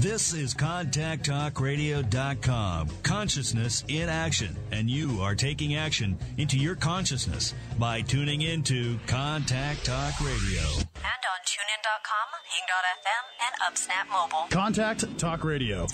This is ContactTalkRadio.com. Consciousness in action. And you are taking action into your consciousness by tuning into Contact Talk Radio. And on TuneIn.com, Ping.fm, and UpSnap Mobile. Contact Talk Radio.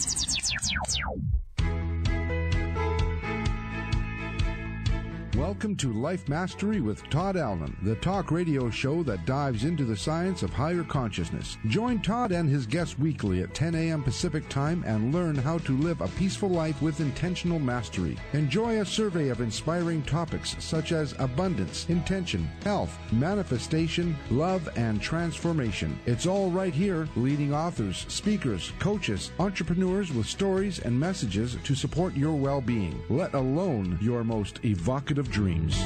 Welcome to Life Mastery with Todd Allen, the talk radio show that dives into the science of higher consciousness. Join Todd and his guests weekly at 10 a.m. Pacific Time and learn how to live a peaceful life with intentional mastery. Enjoy a survey of inspiring topics such as abundance, intention, health, manifestation, love, and transformation. It's all right here. Leading authors, speakers, coaches, entrepreneurs with stories and messages to support your well-being, let alone your most evocative dreams.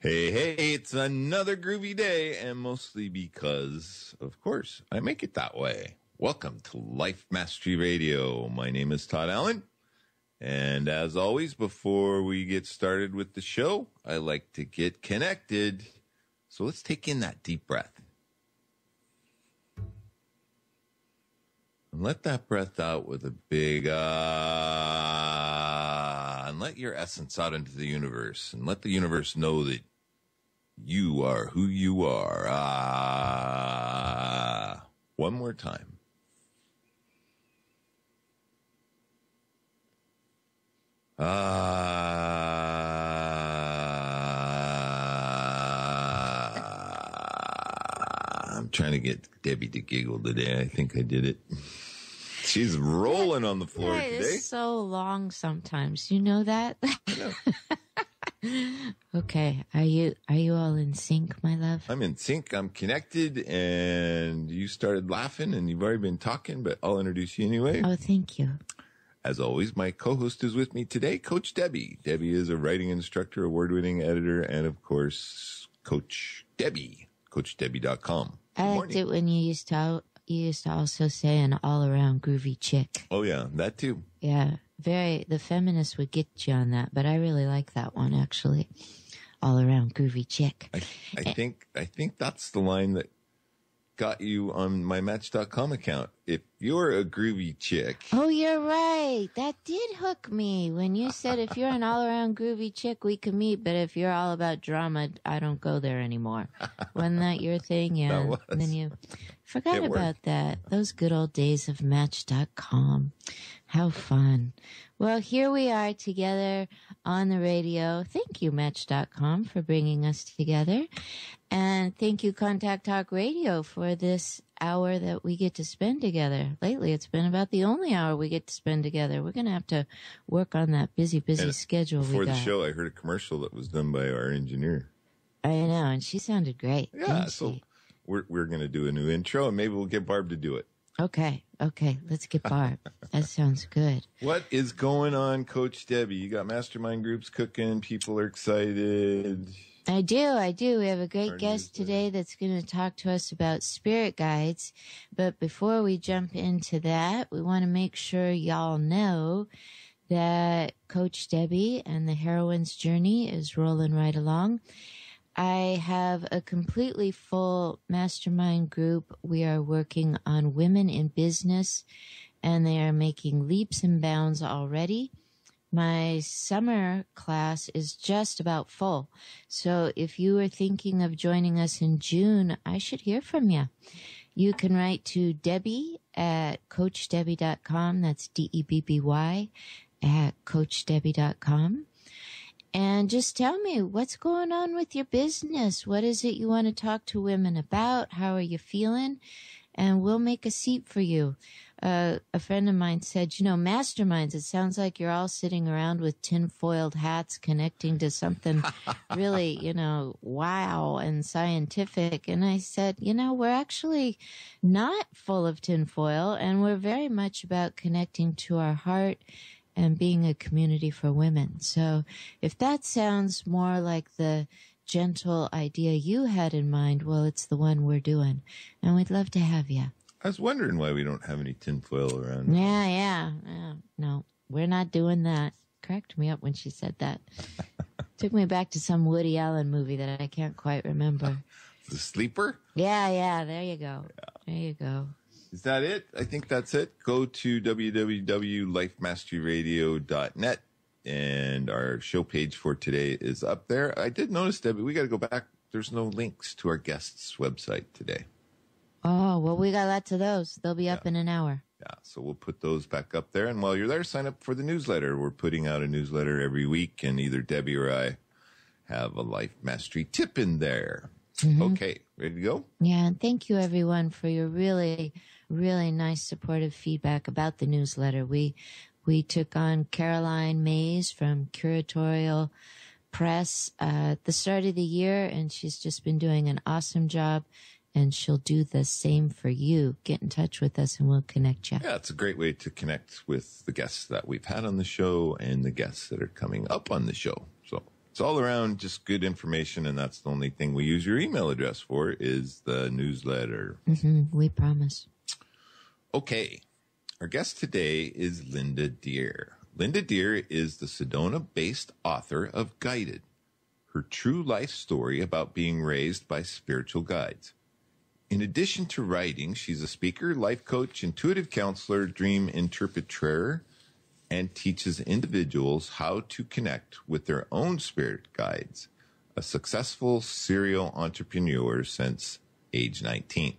Hey, it's another groovy day, and mostly because, of course, I make it that way. Welcome to Life Mastery Radio. My name is Todd Allen, and as always, before we get started with the show, I like to get connected. So let's take in that deep breath. And let that breath out with a big and let your essence out into the universe, and let the universe know that you are who you are. One more time. I'm trying to get Debbie to giggle today. I think I did it. She's rolling on the floor today. It's so long sometimes. You know that? Okay. Are you all in sync, my love? I'm in sync. I'm connected, and you started laughing, and you've already been talking, but I'll introduce you anyway. Oh, thank you. As always, my co-host is with me today, Coach Debbie. Debbie is a writing instructor, award-winning editor, and, of course, Coach Debbie, CoachDebbie.com. I liked it when you used to also say an all-around groovy chick. Oh, yeah, that too. Yeah, the feminists would get you on that, but I really like that one, actually. All-around groovy chick. I think that's the line that got you on my Match.com account. If you're a groovy chick. Oh, you're right. That did hook me when you said if you're an all-around groovy chick, we can meet, but if you're all about drama, I don't go there anymore. Wasn't that your thing? Yeah. That was. And then you forgot about that. Those good old days of Match.com. How fun. Well, here we are together on the radio. Thank you, Match.com, for bringing us together. And thank you, Contact Talk Radio, for this hour that we get to spend together. Lately, it's been about the only hour we get to spend together. We're going to have to work on that busy schedule we got. Before the show, I heard a commercial that was done by our engineer. I know, and she sounded great. Yeah, so we're going to do a new intro, and maybe we'll get Barb to do it. Okay, let's get Barb. That sounds good. What is going on, Coach Debbie? You got mastermind groups cooking. People are excited. I do. We have a great guest today that's going to talk to us about spirit guides. But before we jump into that, we want to make sure y'all know that Coach Debbie and the Heroine's Journey is rolling right along. I have a completely full mastermind group. We are working on women in business, and they are making leaps and bounds already. My summer class is just about full. So if you are thinking of joining us in June, I should hear from you. You can write to Debbie at CoachDebbie.com. That's DEBBY at CoachDebbie.com. And just tell me what's going on with your business. What is it you want to talk to women about? How are you feeling? And we'll make a seat for you. A friend of mine said, masterminds, it sounds like you're all sitting around with tin-foiled hats connecting to something really, wow and scientific. And I said, we're actually not full of tinfoil, and we're very much about connecting to our heart and being a community for women. So if that sounds more like the gentle idea you had in mind, well, it's the one we're doing. And we'd love to have you. I was wondering why we don't have any tinfoil around. Yeah. No, we're not doing that. Cracked me up when she said that. Took me back to some Woody Allen movie that I can't quite remember. The Sleeper? Yeah, there you go. There you go. Is that it? I think that's it. Go to www.lifemasteryradio.net, and our show page for today is up there. I did notice, Debbie, we got to go back. There's no links to our guest's website today. Oh, well, we got lots of those. They'll be up in an hour. Yeah, so we'll put those back up there. And while you're there, sign up for the newsletter. We're putting out a newsletter every week, and either Debbie or I have a life mastery tip in there. Mm-hmm. Okay, ready to go? Yeah, and thank you, everyone, for your really, really nice supportive feedback about the newsletter. We took on Caroline Mays from Curatorial Press at the start of the year, and she's just been doing an awesome job. And she'll do the same for you. Get in touch with us and we'll connect you. Yeah, it's a great way to connect with the guests that we've had on the show and the guests that are coming up on the show. So it's all around just good information, and that's the only thing we use your email address for is the newsletter. Mm-hmm, we promise. Okay. Our guest today is Linda Deer. Linda Deer is the Sedona-based author of Guided, her true life story about being raised by spiritual guides. In addition to writing, she's a speaker, life coach, intuitive counselor, dream interpreter, and teaches individuals how to connect with their own spirit guides, a successful serial entrepreneur since age 19.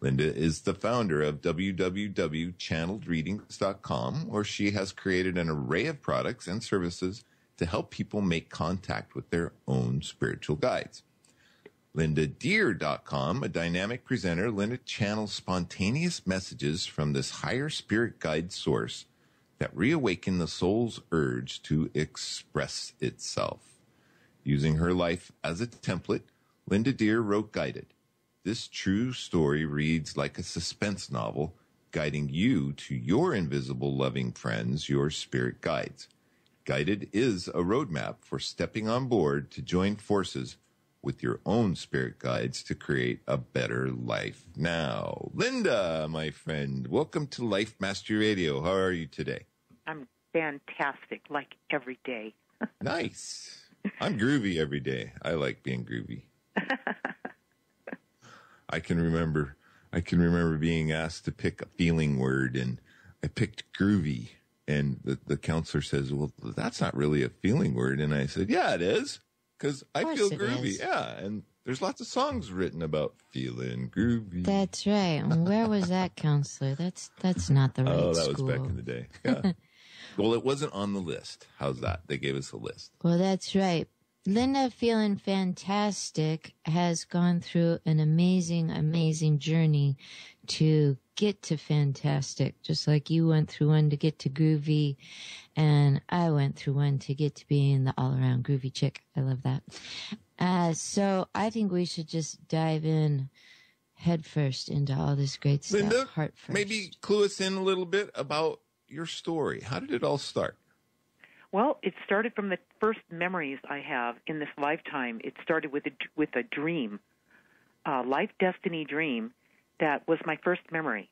Linda is the founder of www.channeledreadings.com, where she has created an array of products and services to help people make contact with their own spiritual guides. LindaDeer.com, a dynamic presenter, Linda channels spontaneous messages from this higher spirit guide source that reawaken the soul's urge to express itself. Using her life as a template, Linda Deer wrote Guided. This true story reads like a suspense novel, guiding you to your invisible loving friends, your spirit guides. Guided is a roadmap for stepping on board to join forces with your own spirit guides to create a better life now. Linda, my friend, welcome to Life Mastery Radio. How are you today? I'm fantastic, like every day. Nice. I'm groovy every day. I like being groovy. I can remember being asked to pick a feeling word, and I picked groovy. And the counselor says, well, that's not really a feeling word. And I said, yeah, it is. Because I feel groovy. Is. Yeah. And there's lots of songs written about feeling groovy. That's right. And where was that counselor? That's not the right school. Oh, that was back in the day. Yeah. Well, it wasn't on the list. How's that? They gave us a list. Well, that's right. Linda, feeling fantastic, has gone through an amazing, amazing journey to get to fantastic, just like you went through one to get to groovy, and I went through one to get to being the all-around groovy chick. I love that. So I think we should just dive in head first into all this great stuff. Linda, heart first. Maybe clue us in a little bit about your story. How did it all start? Well, it started from the first memories I have in this lifetime. It started with a dream, a life destiny dream that was my first memory.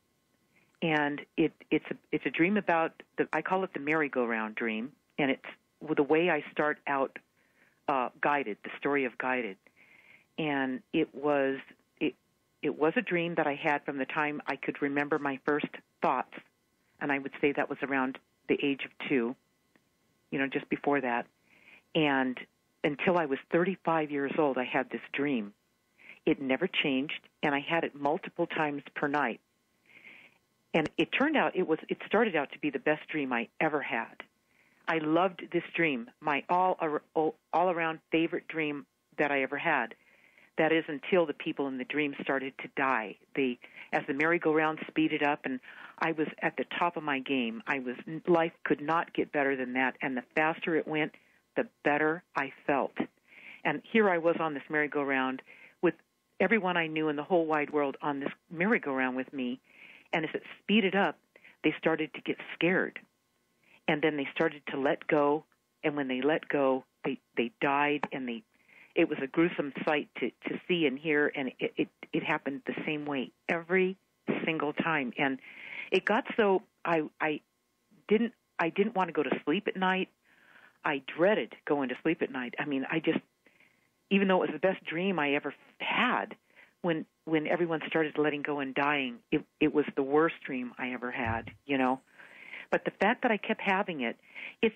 And it's a dream about, I call it the merry-go-round dream, and it's the way I start out Guided, the story of Guided. And it was a dream that I had from the time I could remember my first thoughts, and I would say that was around the age of 2. Just before that. And until I was 35 years old, I had this dream. It never changed, and I had it multiple times per night. And it turned out, it started out to be the best dream I ever had. I loved this dream, my all-around favorite dream that I ever had. That is until the people in the dream started to die. As the merry-go-round speeded up, and I was at the top of my game. Life could not get better than that, and the faster it went, the better I felt. And here I was on this merry-go-round with everyone I knew in the whole wide world on this merry-go-round with me, and as it speeded up, they started to get scared. And then they started to let go, and when they let go, they died, and it was a gruesome sight to see and hear, and it happened the same way every single time. And it got so I didn't want to go to sleep at night. I dreaded going to sleep at night. I mean, even though it was the best dream I ever had, when when everyone started letting go and dying, it was the worst dream I ever had, you know. But the fact that I kept having it,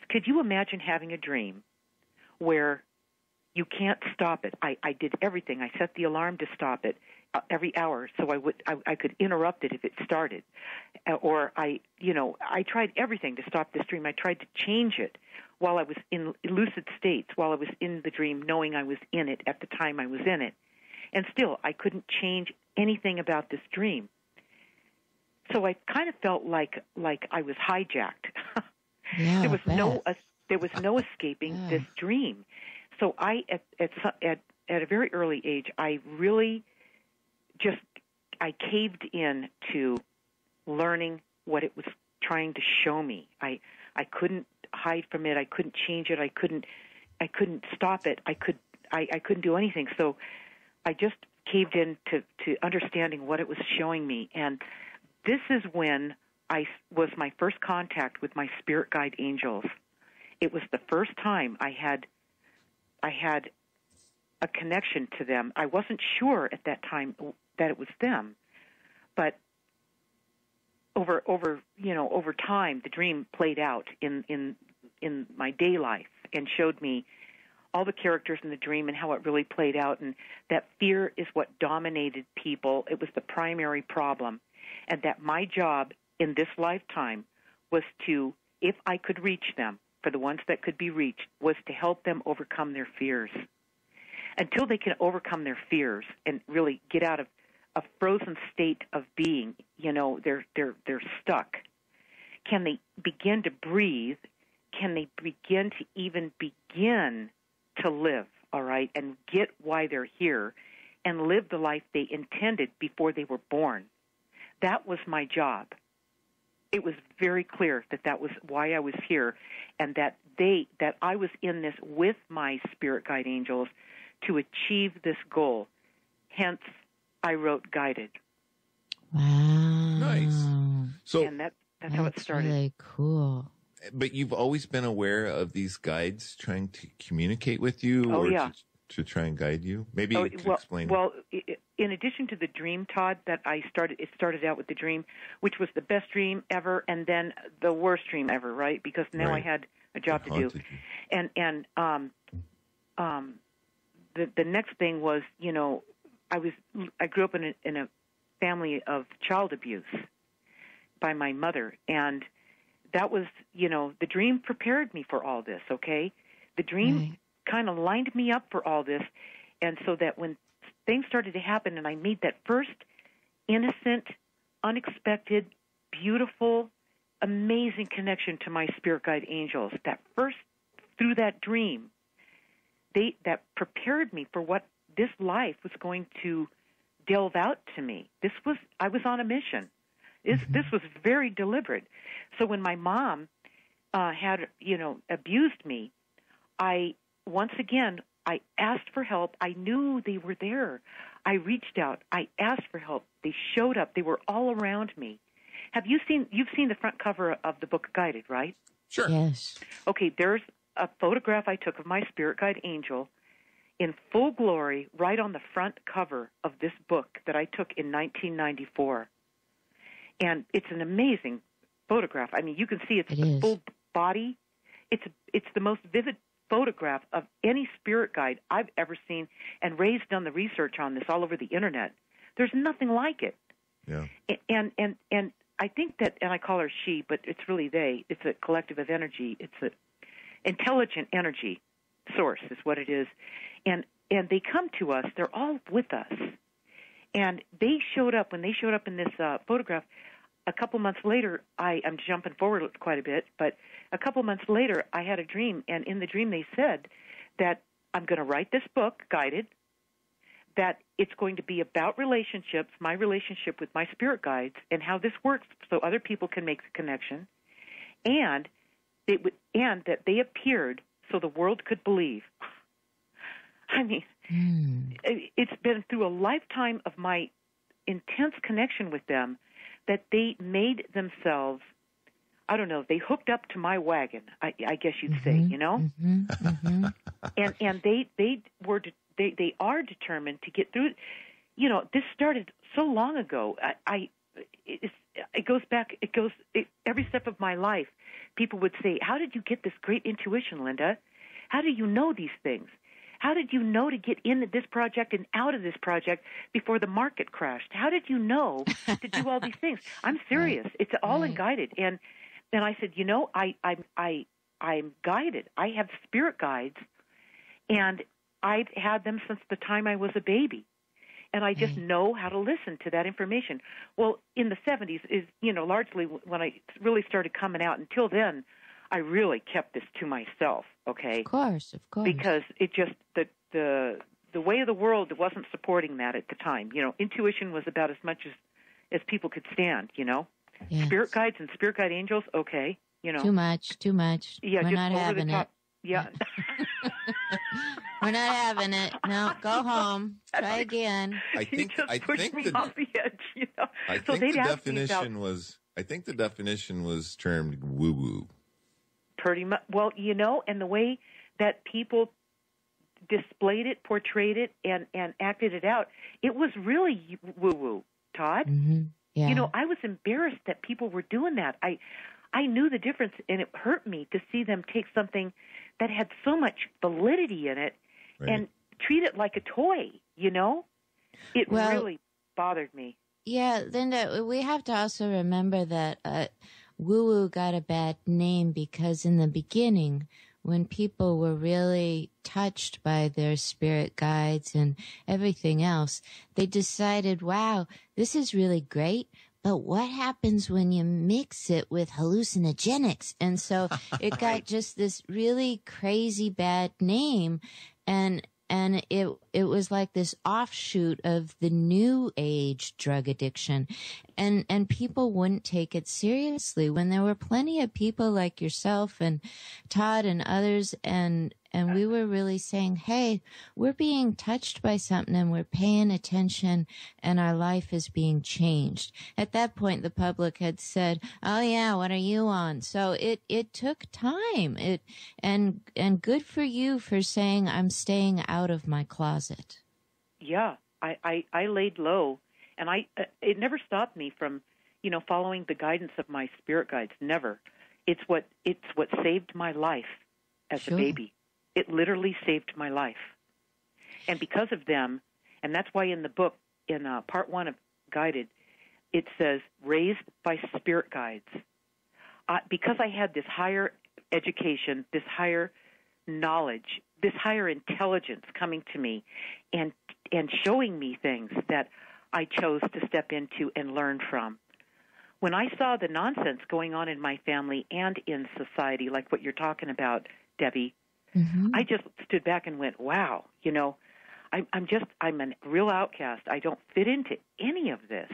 could you imagine having a dream where you can't stop it? I did everything. I set the alarm to stop it every hour so I could interrupt it if it started. Or I tried everything to stop this dream. I tried to change it while I was in lucid states, while I was in the dream, knowing I was in it at the time I was in it. And still, I couldn't change anything about this dream. So I kind of felt like I was hijacked. Yeah, there was no escaping this dream. So I, at a very early age, I really I caved in to learning what it was trying to show me. I couldn't hide from it. I couldn't change it. I couldn't stop it. I couldn't do anything. So I just caved in to understanding what it was showing me. And this is when was my first contact with my spirit guide angels. It was the first time I had a connection to them. I wasn't sure at that time that it was them, but over time, the dream played out in my day life and showed me all the characters in the dream and how it really played out, and that fear is what dominated people. It was the primary problem, and that my job in this lifetime was to, if I could reach them, for the ones that could be reached, was to help them overcome their fears. Until they can overcome their fears and really get out of a frozen state of being, they're stuck. Can they begin to breathe? Can they begin to even begin to live, all right, and get why they're here and live the life they intended before they were born? That was my job. It was very clear that was why I was here, and that I was in this with my spirit guide angels to achieve this goal. Hence, I wrote Guided. Wow. Nice. So, and that's how it started. Really cool. But you've always been aware of these guides trying to communicate with you, to try and guide you. Maybe you could explain. Well, in addition to the dream, Todd, it started out with the dream, which was the best dream ever, and then the worst dream ever, right? Because now I had a job to do, and the next thing was, I grew up in a family of child abuse by my mother, and that was, the dream prepared me for all this, okay? The dream kind of lined me up for all this, and so that when things started to happen and I made that first innocent, unexpected, beautiful, amazing connection to my spirit guide angels, that first, through that dream, that prepared me for what this life was going to delve out to me. I was on a mission. This was very deliberate. So when my mom had, abused me, I asked for help. I knew they were there. I reached out. I asked for help. They showed up. They were all around me. You've seen the front cover of the book Guided, right? Sure. Yes. Okay, there's a photograph I took of my spirit guide angel in full glory right on the front cover of this book that I took in 1994. And it's an amazing photograph. I mean, you can see it's the full body. It's the most vivid photograph of any spirit guide I've ever seen, and Ray's done the research on this all over the internet. There's nothing like it. Yeah. And I think that, and I call her she, but it's really they. It's a collective of energy. It's an intelligent energy source is what it is. And they come to us. They're all with us. And they showed up, when they showed up in this photograph, a couple months later, I'm jumping forward quite a bit, but a couple months later, I had a dream, and in the dream they said that I'm going to write this book, Guided, that it's going to be about relationships, my relationship with my spirit guides, and how this works so other people can make the connection, and that they appeared so the world could believe. I mean, it's been through a lifetime of my intense connection with them that they made themselves, I don't know, they hooked up to my wagon, I guess you'd say, and they are determined to get through. this started so long ago. It goes back. Every step of my life. People would say, "How did you get this great intuition, Linda? How do you know these things? How did you know to get into this project and out of this project before the market crashed? How did you know to do all these things?" I'm serious. Right. It's all guided. And then I said, I'm guided. I have spirit guides, and I've had them since the time I was a baby. And I just know how to listen to that information. Well, in the 70s is, largely when I really started coming out. Until then, I really kept this to myself, okay? Of course. Because it just, the way of the world wasn't supporting that at the time. Intuition was about as much as people could stand, Yes. Spirit guides and spirit guide angels, okay, Too much. Yeah, we're just not over having the top. it. Yeah. We're not having it. No, go home. Try again. I think the definition was termed woo-woo. Pretty much. Well, and the way that people displayed it, portrayed it, and acted it out, it was really woo-woo, Todd. Mm-hmm. Yeah. I was embarrassed that people were doing that. I knew the difference, and it hurt me to see them take something that had so much validity in it and treat it like a toy, It really bothered me. Yeah, Linda, we have to also remember that woo-woo got a bad name because in the beginning, when people were really touched by their spirit guides and everything else, they decided, wow, this is really great. But what happens when you mix it with hallucinogenics? And so it got just this really crazy bad name. And it was like this offshoot of the new age drug addiction. And people wouldn't take it seriously when there were plenty of people like yourself and Todd and others and we were really saying, hey, we're being touched by something and we're paying attention and our life is being changed. At that point, the public had said, oh yeah, what are you on? So it took time. And good for you for saying I'm staying out of my closet. Yeah, I laid low, and it never stopped me from, following the guidance of my spirit guides. Never. It's what saved my life as a baby. It literally saved my life. And because of them, and that's why in the book, in part 1 of Guided, it says, raised by spirit guides. Because I had this higher education, this higher knowledge, this higher intelligence coming to me and showing me things that I chose to step into and learn from. When I saw the nonsense going on in my family and in society, like what you're talking about, Debbie, I just stood back and went, wow, I'm a real outcast. I don't fit into any of this.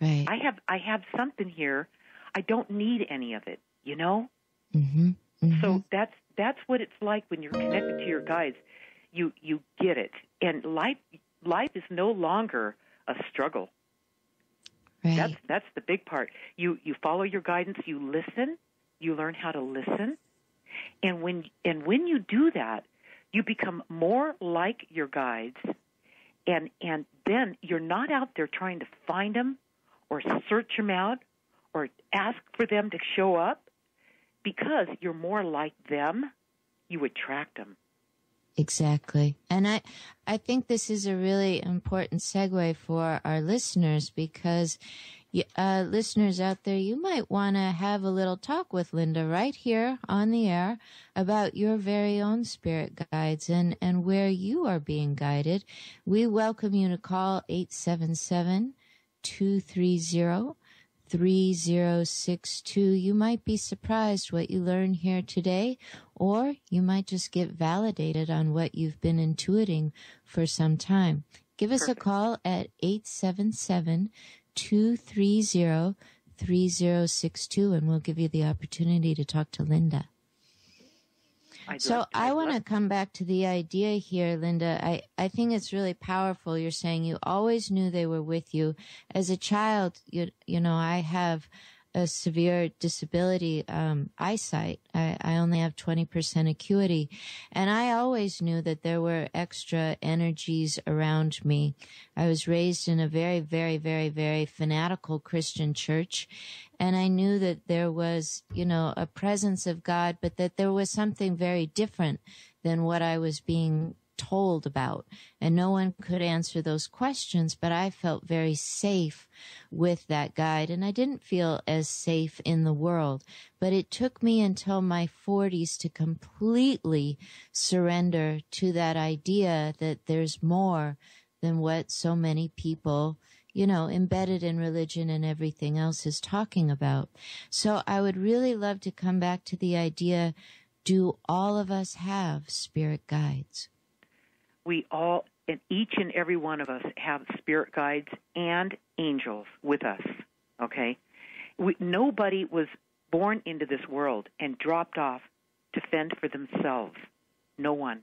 Right. I have something here. I don't need any of it, So that's what it's like when you're connected to your guides. You get it. And life is no longer a struggle. Right. That's the big part. You follow your guidance, you listen, you learn how to listen. And when you do that, you become more like your guides, and then you're not out there trying to find them or search them out or ask for them to show up. Because you're more like them, you attract them. Exactly. And I think this is a really important segue for our listeners because listeners out there, you might want to have a little talk with Linda right here on the air about your very own spirit guides and where you are being guided. We welcome you to call 877-230-3062. You might be surprised what you learn here today, or you might just get validated on what you've been intuiting for some time. Give us a call at 877-230-3062, and we'll give you the opportunity to talk to Linda. I want to come back to the idea here, Linda. I think it's really powerful. You're saying you always knew they were with you. As a child, I have a severe disability, eyesight. I only have 20% acuity. And I always knew that there were extra energies around me. I was raised in a very, very, very, very fanatical Christian church. And I knew that there was, a presence of God, but that there was something very different than what I was being told about. And no one could answer those questions, but I felt very safe with that guide. And I didn't feel as safe in the world. But it took me until my 40s to completely surrender to that idea that there's more than what so many people, embedded in religion and everything else is talking about. So I would really love to come back to the idea, do all of us have spirit guides? We all, and each and every one of us, have spirit guides and angels with us, okay? Nobody was born into this world and dropped off to fend for themselves. No one.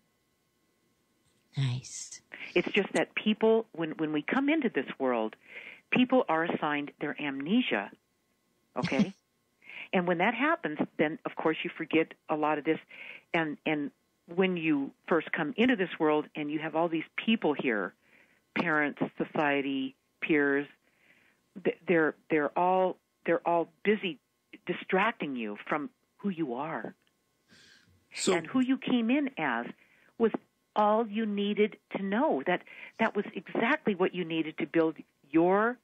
Nice. It's just that people, when we come into this world, people are assigned their amnesia, okay? And when that happens, then, of course, you forget a lot of this. And when you first come into this world and you have all these people here, parents, society, peers, they're all busy distracting you from who you are. And who you came in as was all you needed to know. That was exactly what you needed to build your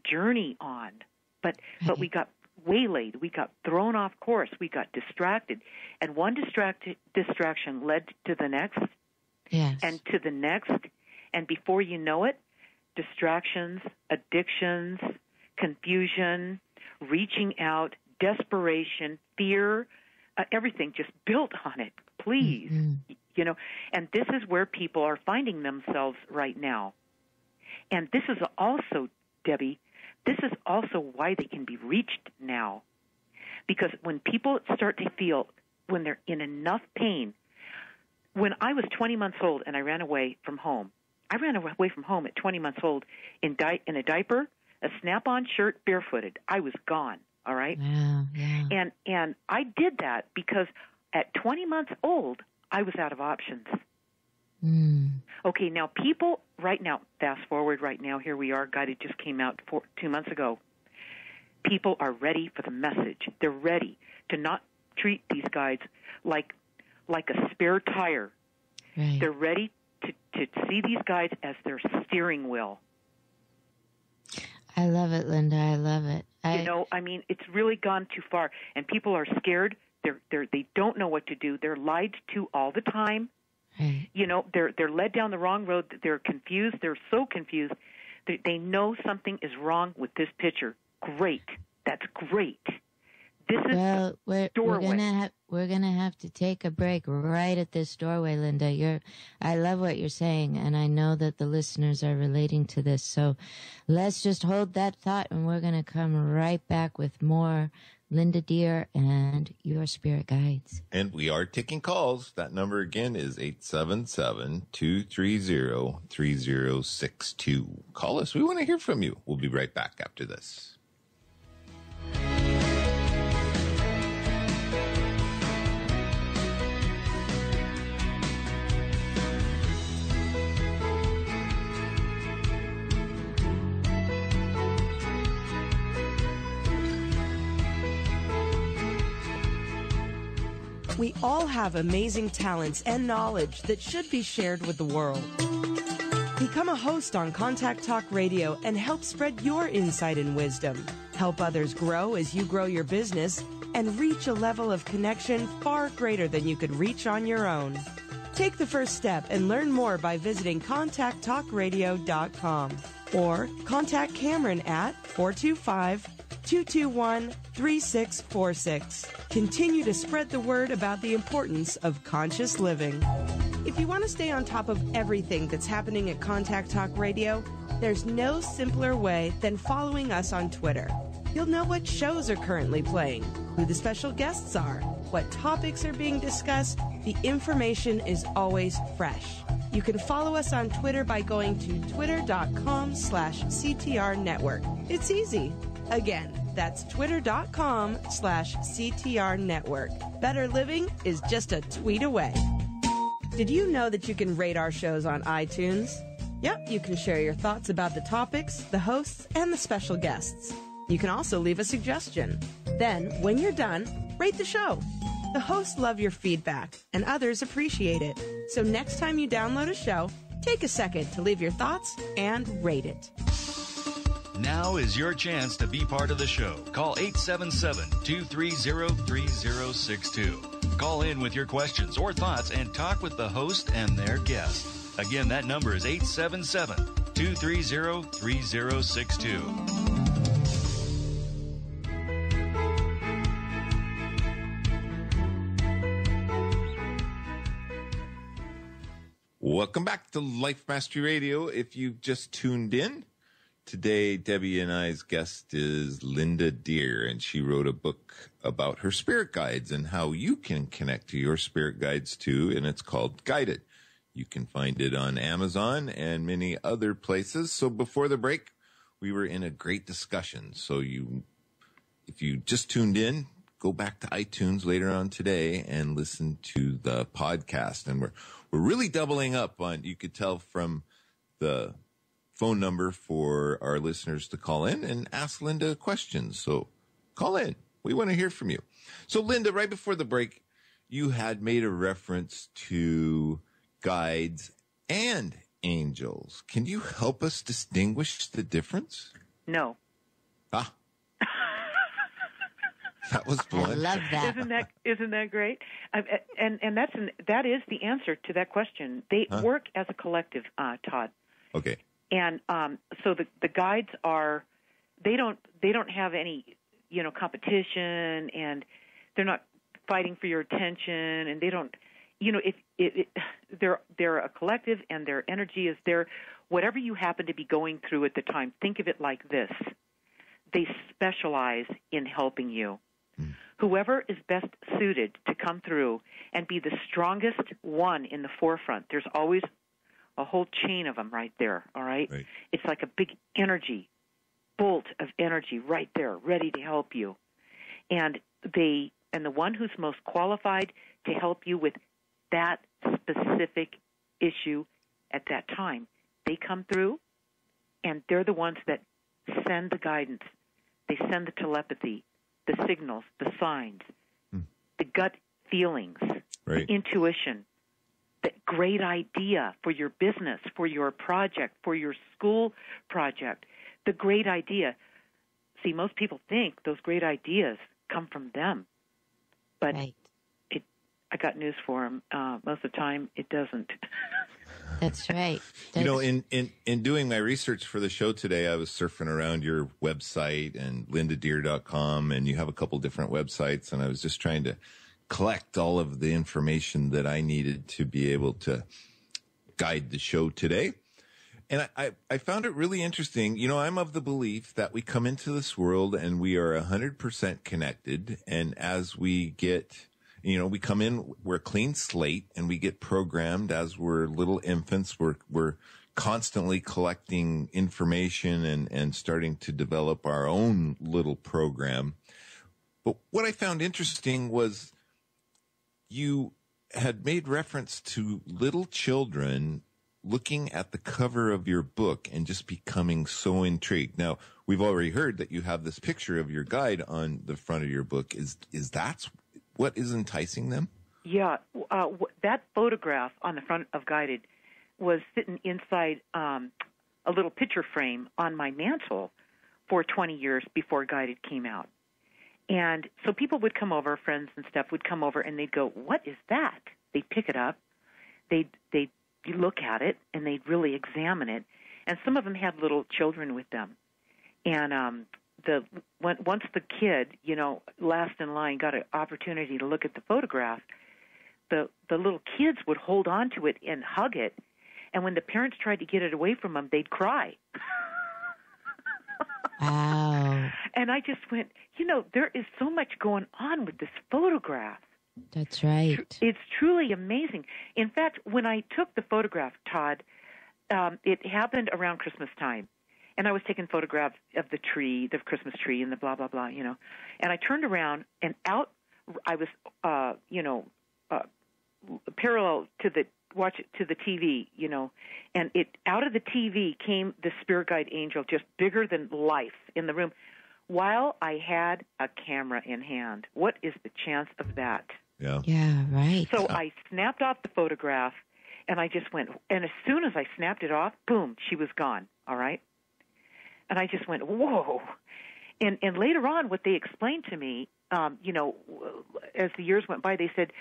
journey on. But we got waylaid. We got thrown off course. We got distracted. And one distraction led to the next, yes, and to the next. And before you know it, distractions, addictions, confusion, reaching out, desperation, fear, everything just built on it. Please. Mm-hmm. And this is where people are finding themselves right now. And this is also, Debbie, this is also why they can be reached now. Because when people start to feel, when they're in enough pain, when I was 20 months old and I ran away from home at 20 months old in a diaper, a snap-on shirt, barefooted. I was gone, all right? Yeah. And I did that because at 20 months old, I was out of options. Okay, now people right now, fast forward right now, here we are, Guided just came out 2 months ago. People are ready for the message. They're ready to not treat these guides like a spare tire. Right. They're ready to see these guides as their steering wheel. I love it, Linda. I love it. It's really gone too far, and people are scared. They don't know what to do. They're lied to all the time. Right. They're led down the wrong road. They're confused. They're so confused. They know something is wrong with this picture. Great. That's great. This is the doorway. We're gonna have to take a break right at this doorway, Linda. I love what you're saying, and I know that the listeners are relating to this. So let's just hold that thought, and we're gonna come right back with more Linda Deer and your spirit guides. And we are taking calls. That number again is 877-230-3062. Call us. We want to hear from you. We'll be right back after this. We all have amazing talents and knowledge that should be shared with the world. Become a host on Contact Talk Radio and help spread your insight and wisdom. Help others grow as you grow your business and reach a level of connection far greater than you could reach on your own. Take the first step and learn more by visiting contacttalkradio.com or contact Cameron at 425-221-3646. Continue to spread the word about the importance of conscious living. If you want to stay on top of everything that's happening at Contact Talk Radio, there's no simpler way than following us on Twitter. You'll know what shows are currently playing, who the special guests are, what topics are being discussed. The information is always fresh. You can follow us on Twitter by going to twitter.com/CTR Network. It's easy. Again, That's twitter.com/CTR Network. Better living is just a tweet away. Did you know that you can rate our shows on iTunes? Yep, you can share your thoughts about the topics, the hosts, and the special guests. You can also leave a suggestion. Then, when you're done, rate the show. The hosts love your feedback, and others appreciate it. So next time you download a show, take a second to leave your thoughts and rate it. Now is your chance to be part of the show. Call 877-230-3062. Call in with your questions or thoughts and talk with the host and their guest. Again, that number is 877-230-3062. Welcome back to Life Mastery Radio. If you've just tuned in, today Debbie and I's guest is Linda Deer, and she wrote a book about her spirit guides and how you can connect to your spirit guides too, and it's called Guided. You can find it on Amazon and many other places. So before the break, we were in a great discussion. So if you just tuned in, go back to iTunes later on today and listen to the podcast. And we're really doubling up on, you could tell from the phone number for our listeners to call in and ask Linda questions. So call in. We want to hear from you. So Linda, right before the break, you had made a reference to guides and angels. Can you help us distinguish the difference? No. Ah. That was blunt. I love that. Isn't that great? And that is the answer to that question. They work as a collective, Todd. Okay. And so the guides are they don't have any competition, and they're not fighting for your attention, and they don't they're a collective, and their energy is there. Whatever you happen to be going through at the time, think of it like this: they specialize in helping you. Whoever is best suited to come through and be the strongest one in the forefront. There's always a whole chain of them right there, all right? It's like a big energy, bolt of energy right there, ready to help you. And the one who's most qualified to help you with that specific issue at that time, they come through, and they're the ones that send the guidance. They send the telepathy, the signals, the signs, the gut feelings, the intuition, the great idea for your business, for your project, for your school project, the great idea. See, most people think those great ideas come from them, but I got news for them. Most of the time, it doesn't. That's right. In doing my research for the show today, I was surfing around your website and lindadeer.com, and you have a couple different websites, and I was just trying to collect all of the information that I needed to be able to guide the show today. And I found it really interesting. I'm of the belief that we come into this world and we are 100% connected. And as we get, we come in, we're a clean slate, and we get programmed as we're little infants. We're constantly collecting information and starting to develop our own little program. But what I found interesting was you had made reference to little children looking at the cover of your book and just becoming so intrigued. Now, we've already heard that you have this picture of your guide on the front of your book. Is that what is enticing them? Yeah. That photograph on the front of Guided was sitting inside a little picture frame on my mantle for 20 years before Guided came out. And so people would come over, friends and stuff would come over, and they'd go, "What is that?" They'd pick it up. They'd look at it, and they'd really examine it. And some of them had little children with them. And once the kid, last in line, got an opportunity to look at the photograph, the little kids would hold on to it and hug it. And when the parents tried to get it away from them, they'd cry. Wow. And I just went, there is so much going on with this photograph. That's right. It's truly amazing. In fact, when I took the photograph, Todd, it happened around Christmas time. And I was taking photographs of the tree, the Christmas tree, and the blah, blah, blah, And I turned around, and out I was, parallel to the TV, and out of the TV came the spirit guide angel, just bigger than life in the room, while I had a camera in hand. What is the chance of that? Yeah. Yeah, right. So I snapped off the photograph, and I just went, and as soon as I snapped it off, boom, she was gone, all right? And I just went, whoa. And later on, what they explained to me, as the years went by, they said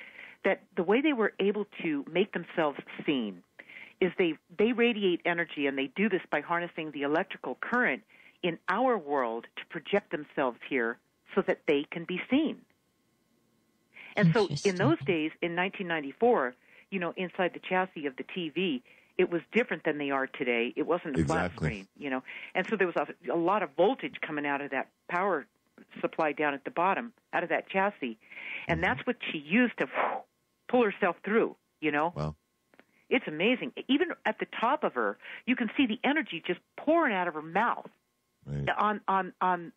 that the way they were able to make themselves seen is they radiate energy, and they do this by harnessing the electrical current in our world to project themselves here so that they can be seen. And so in those days, in 1994, inside the chassis of the TV, it was different than they are today. It wasn't a flat screen, And so there was a lot of voltage coming out of that power supply down at the bottom, out of that chassis. And that's what she used to pull herself through, Wow. It's amazing. Even at the top of her, you can see the energy just pouring out of her mouth. Right. On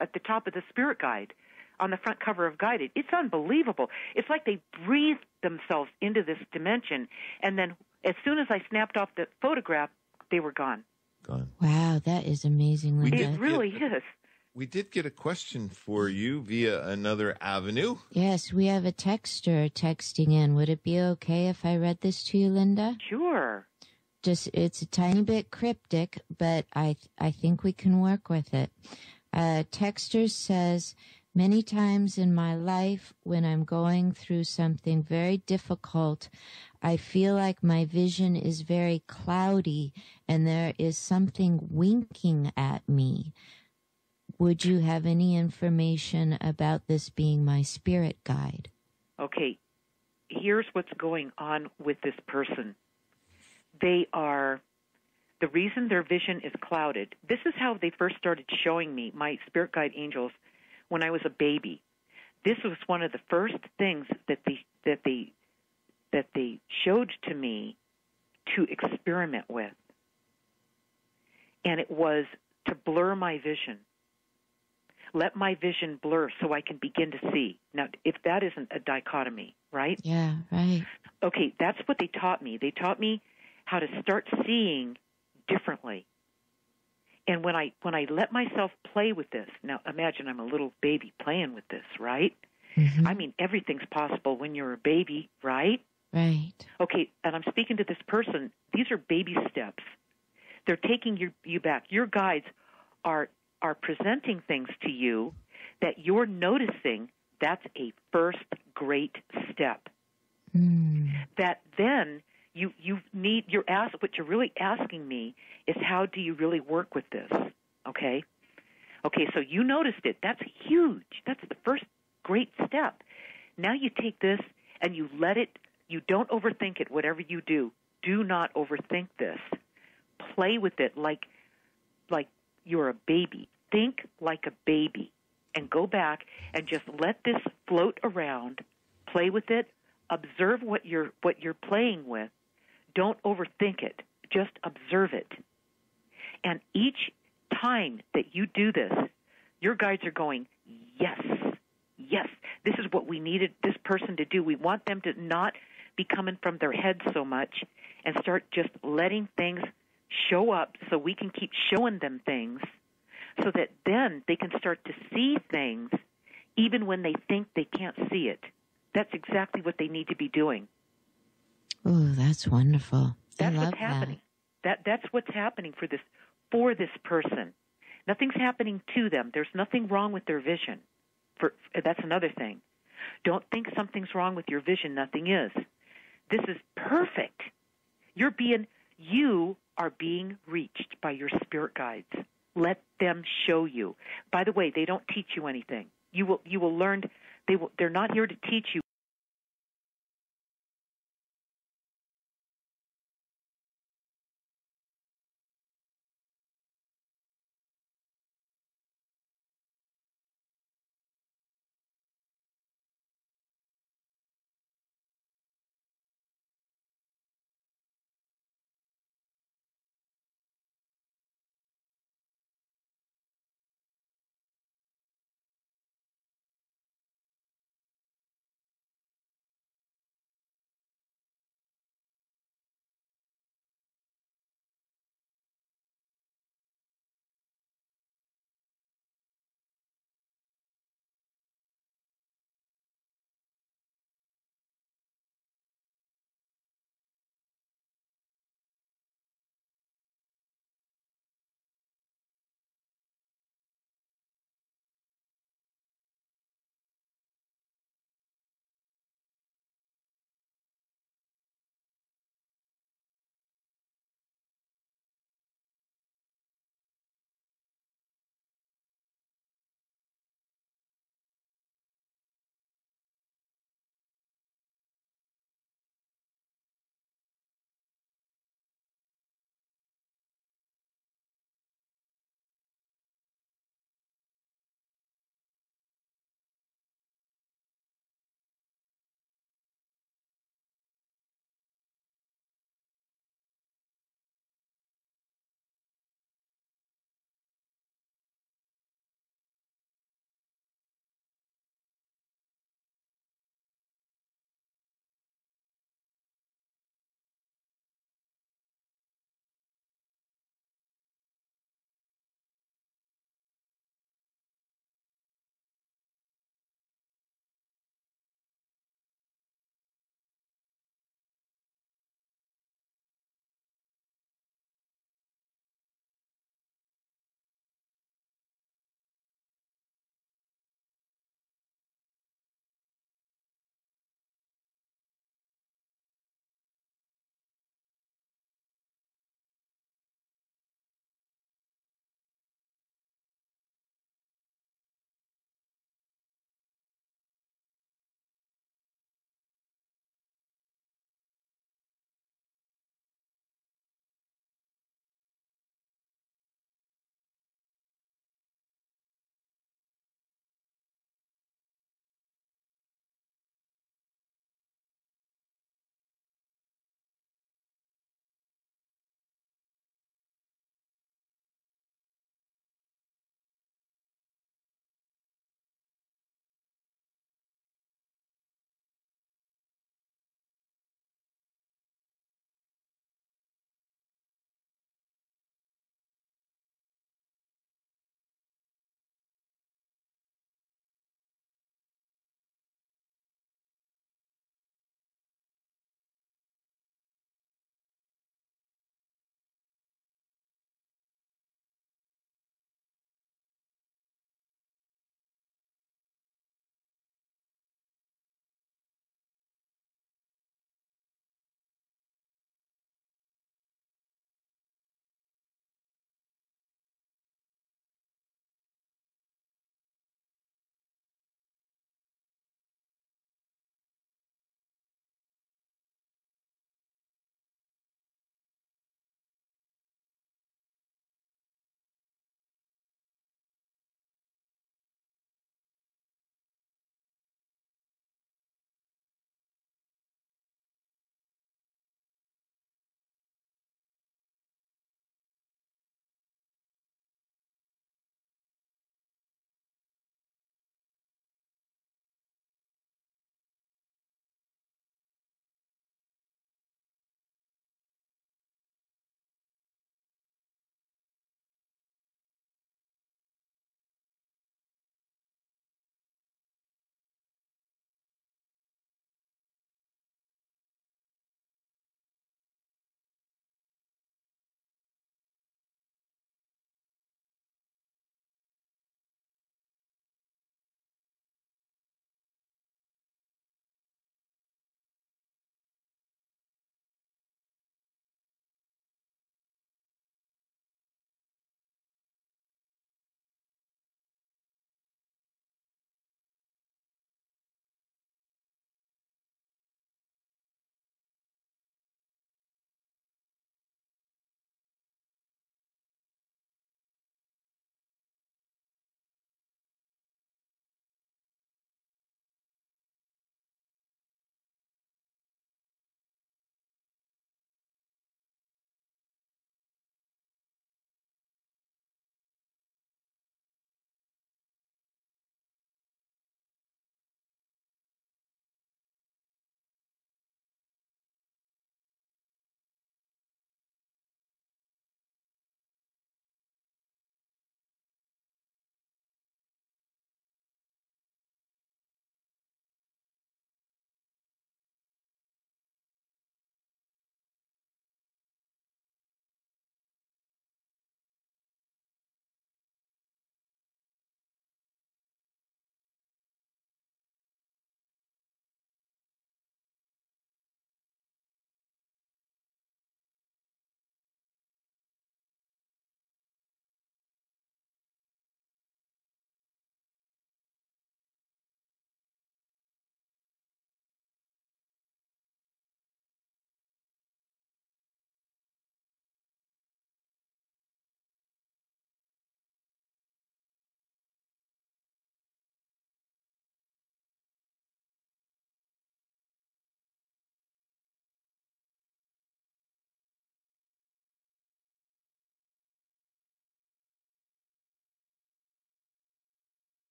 at the top of the spirit guide, on the front cover of Guided. It's unbelievable. It's like they breathed themselves into this dimension, and then as soon as I snapped off the photograph, they were gone. Wow, that is amazing, Linda. It really is. We did get a question for you via another avenue. Yes, we have a texter texting in. Would it be okay if I read this to you, Linda? Sure. It's a tiny bit cryptic, but I think we can work with it. Texter says, many times in my life when I'm going through something very difficult, I feel like my vision is very cloudy and there is something winking at me. Would you have any information about this being my spirit guide? Okay, here's what's going on with this person. The reason their vision is clouded, this is how they first started showing me my spirit guide angels when I was a baby. This was one of the first things that they showed to me to experiment with. And it was to blur my vision. Let my vision blur so I can begin to see. Now, if that isn't a dichotomy, right? Yeah, right. Okay, that's what they taught me. They taught me how to start seeing differently. And when I let myself play with this, now imagine I'm a little baby playing with this, right? Mm-hmm. I mean, everything's possible when you're a baby, right? Right. Okay, and I'm speaking to this person. These are baby steps. They're taking you back. Your guides are presenting things to you that you're noticing. That's a first great step. That then what you're really asking me is, how do you really work with this? Okay, so you noticed it. That's huge. That's the first great step. Now you take this and you let it, you don't overthink it. Whatever you do not overthink this. Play with it like you're a baby. Think like a baby and go back and just let this float around. Play with it. Observe what you're playing with. Don't overthink it. Just observe it. And each time that you do this, your guides are going, yes, this is what we needed this person to do. We want them to not be coming from their head so much and start just letting things show up so we can keep showing them things so that then they can start to see things even when they think they can't see it. That's exactly what they need to be doing. Oh, that's wonderful. That's I love what's happening. that. That's what's happening for this person. Nothing's happening to them. There's nothing wrong with their vision. That's another thing. Don't think something's wrong with your vision. Nothing is. This is perfect. You are being reached by your spirit guides. Let them show you. By the way, they don't teach you anything. You will learn. They're not here to teach you.